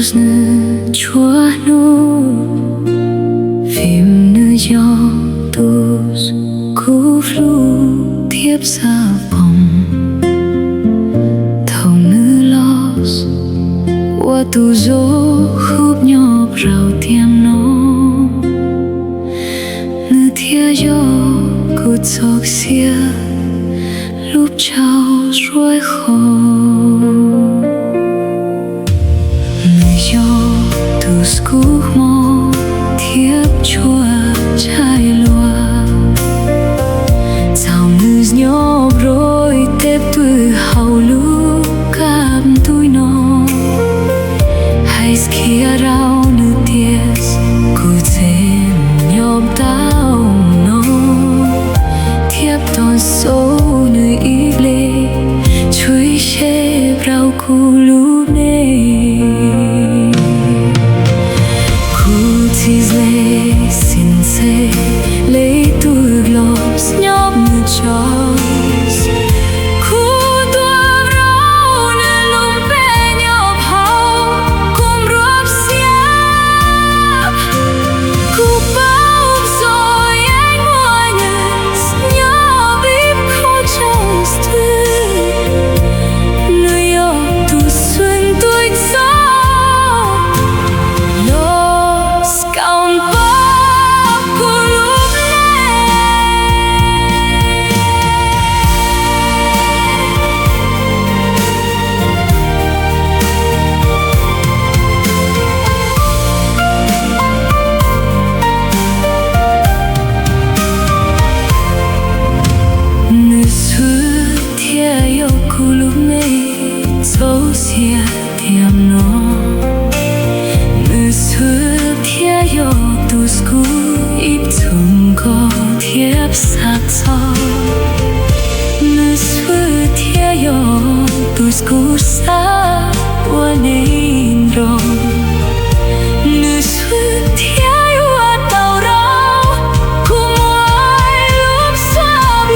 Txhua phim Nyob cô Hlub Thiab Sawv Thov los wa tu zo khub Nyob rau tiam no Thia cô chok xia lúc chào rồi khô tu sku mo thiab chua chai loa sao nữ Nyob rồi tép tu hậu lúc cặp tôi nó hay kia rau nữ ties cô Tseem Nyob tao nó thiab ton số nữ ý lệ chui xếp rau cô lúc này lấy tôi los Nyob Ncaj khu tua rau nơi lùng bé Nyob hậu cùng rộp xiếp khu bao rồi anh mua nhận Nyob ít khó trong Tswv nơi Nyob tu xuân tôi gió los count Thiab nó nữ Tswv Thiab tu sku ít Tsoom có Thiab sát cho nữ Tswv Thiab tu sku sát qua nên rồi nữ Tswv Thiab tàu rau cùng ai lúc Sawv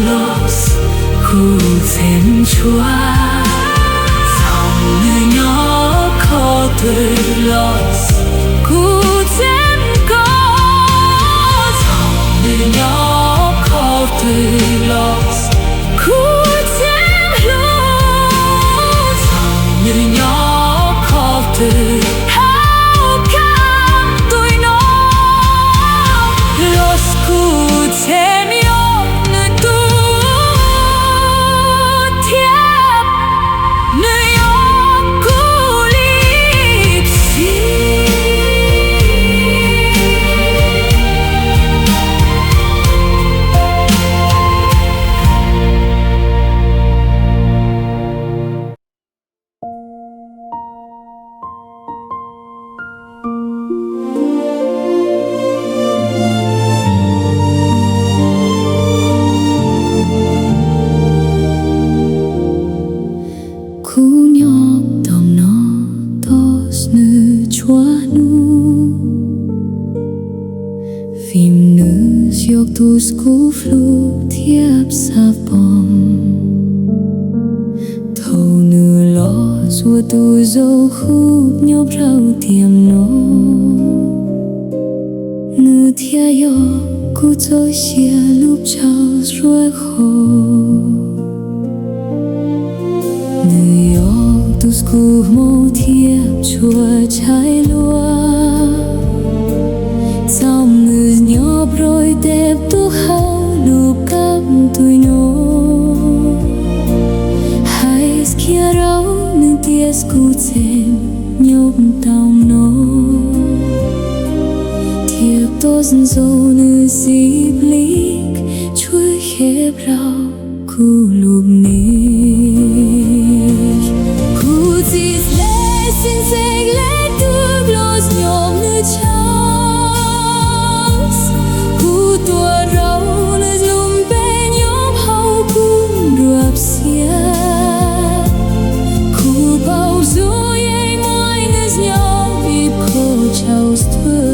los khu Tseem Txhua Thov Nyob khó los khu Tseem có Thov Nyob khó los khu Tseem Hlub Thov Nyob khó hao cam tôi nó los khu Tseem phim nữ tu sku Hlub Thiab Sawv Thov nữ los wa tu zo khub Nyob rau tiam no nữ thia cô chok xia lúc chào rồi khô nữ tu sku mo thiab chua chai loa xong nữ Nyob rồi tép tu hậu lúc cặp tôi nó hay kia rau nữ ties cô Tseem Nyob tao nó thiab to dân dâu nữ dịp lịch chui khép rau cô Hlub Neeg cô dịp lệ xin sạch lệ tu los Nyob Ncaj Txhua